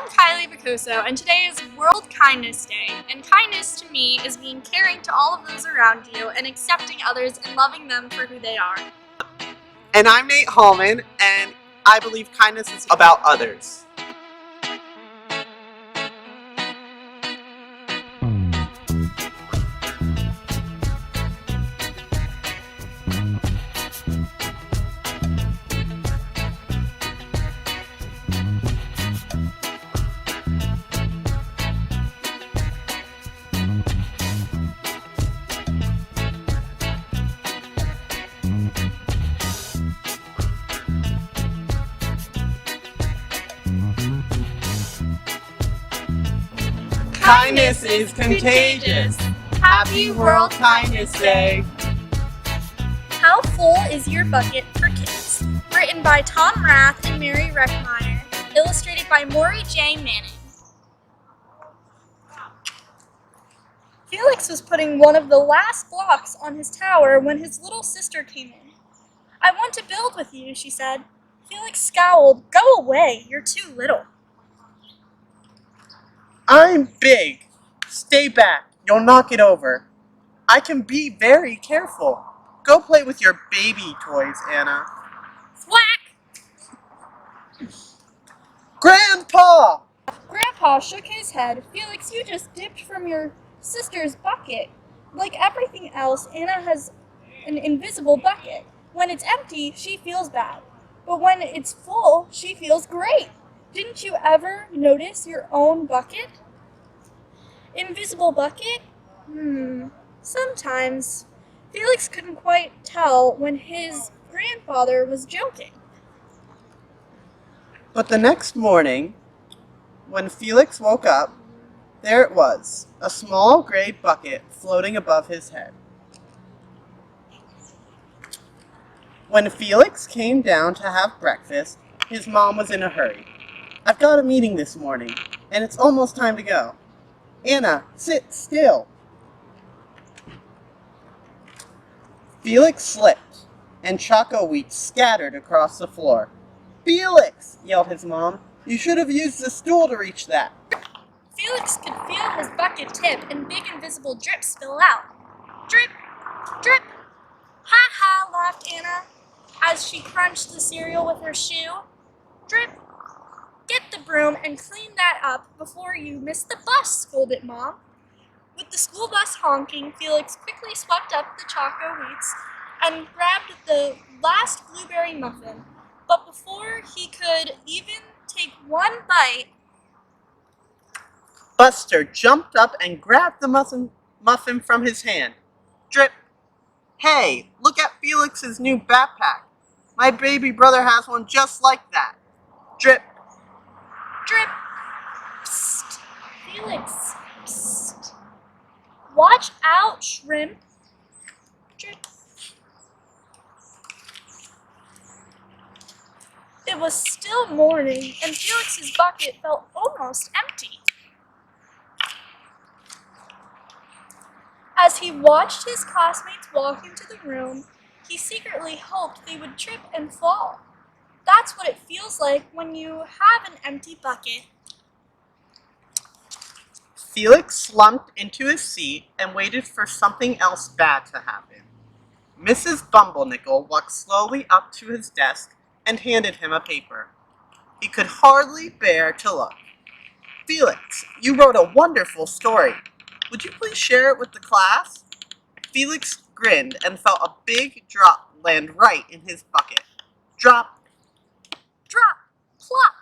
I'm Kyleigh Vicoso, and today is World Kindness Day. And kindness to me is being caring to all of those around you and accepting others and loving them for who they are. And I'm Hallman, and I believe kindness is about others. Kindness is contagious. Happy World Kindness Day. How full is your bucket for kids? Written by Tom Rath and Mary Reckmeyer. Illustrated by Maury J. Manning. Felix was putting one of the last blocks on his tower when his little sister came in. "I want to build with you," she said. Felix scowled. "Go away, you're too little." I'm big. Stay back. You'll knock it over. I can be very careful. Go play with your baby toys, Anna. Thwack! Grandpa! Grandpa shook his head. "Felix, you just dipped from your sister's bucket. Like everything else, Anna has an invisible bucket. When it's empty, she feels bad. But when it's full, she feels great. Didn't you ever notice your own bucket?" Invisible bucket? Sometimes. Felix couldn't quite tell when his grandfather was joking. But the next morning, when Felix woke up, there it was, a small gray bucket floating above his head. When Felix came down to have breakfast, his mom was in a hurry. "I've got a meeting this morning, and it's almost time to go. Anna, sit still." Felix slipped, and choco wheat scattered across the floor. "Felix!" yelled his mom. "You should have used the stool to reach that." Felix could feel his bucket tip and big invisible drips spill out. Drip! Drip! "Ha ha!" laughed Anna as she crunched the cereal with her shoe. "Drip! Get the broom and clean that up before you miss the bus," scolded Mom. With the school bus honking, Felix quickly swept up the choco wheats and grabbed the last blueberry muffin. But before he could even take one bite, Buster jumped up and grabbed the muffin from his hand. Drip! "Hey, look at Felix's new backpack. My baby brother has one just like that." Drip! drip! Psst! Felix! Psst! Watch out, shrimp! Drip! It was still morning, and Felix's bucket felt almost empty. As he watched his classmates walk into the room, he secretly hoped they would trip and fall. That's what it feels like when you have an empty bucket. Felix slumped into his seat and waited for something else bad to happen. Mrs. Bumblenickel walked slowly up to his desk and handed him a paper. He could hardly bear to look. "Felix, you wrote a wonderful story. Would you please share it with the class?" Felix grinned and felt a big drop land right in his bucket. Drop! Drop! Plop!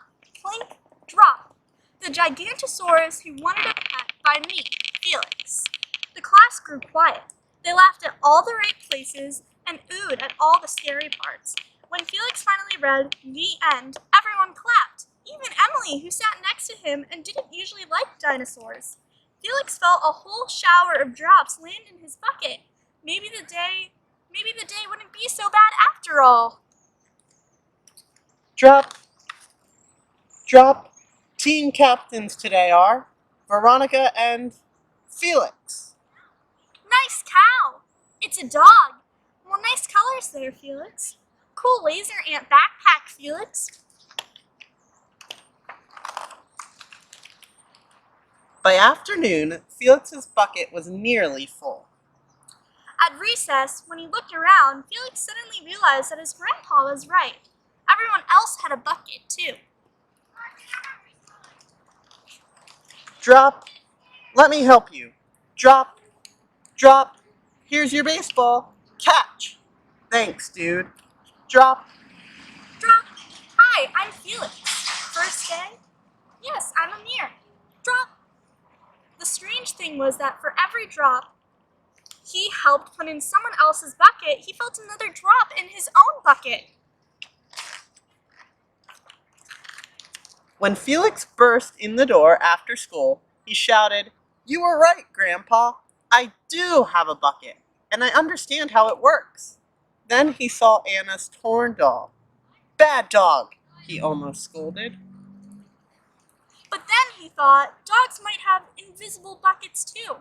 Clink! Drop! The Gigantosaurus who wanted a pet by me, Felix. The class grew quiet. They laughed at all the right places and oohed at all the scary parts. When Felix finally read "The End," everyone clapped, even Emily, who sat next to him and didn't usually like dinosaurs. Felix felt a whole shower of drops land in his bucket. Maybe the day wouldn't be so bad after all. Drop! Drop! Team captains today are Veronica and Felix. Nice cow! It's a dog. Well, nice colors there, Felix. Cool laser ant backpack, Felix. By afternoon, Felix's bucket was nearly full. At recess, when he looked around, Felix suddenly realized that his grandpa was right. Everyone else had a bucket, too. Drop. Let me help you. Drop. Drop. Here's your baseball. Catch. Thanks, dude. Drop. Drop. Hi, I'm Felix. First day? Yes, I'm Amir. Drop. The strange thing was that for every drop he helped put in someone else's bucket, he felt another drop in his own bucket. When Felix burst in the door after school, he shouted, "You were right, Grandpa. I do have a bucket, and I understand how it works." Then he saw Anna's torn doll. "Bad dog," he almost scolded. But then he thought, dogs might have invisible buckets too.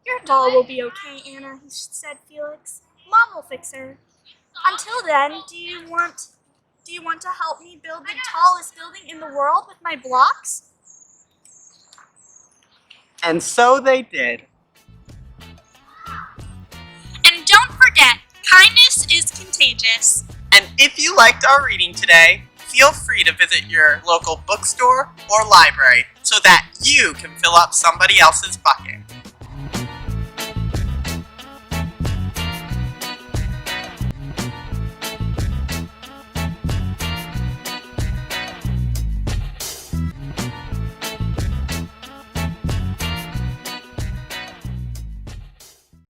Your doll will be okay, Anna, he said, Felix. Mom will fix her. Until then, do you want to help me build the tallest building in the world with my blocks? And so they did. And don't forget, kindness is contagious. And if you liked our reading today, feel free to visit your local bookstore or library so that you can fill up somebody else's bucket.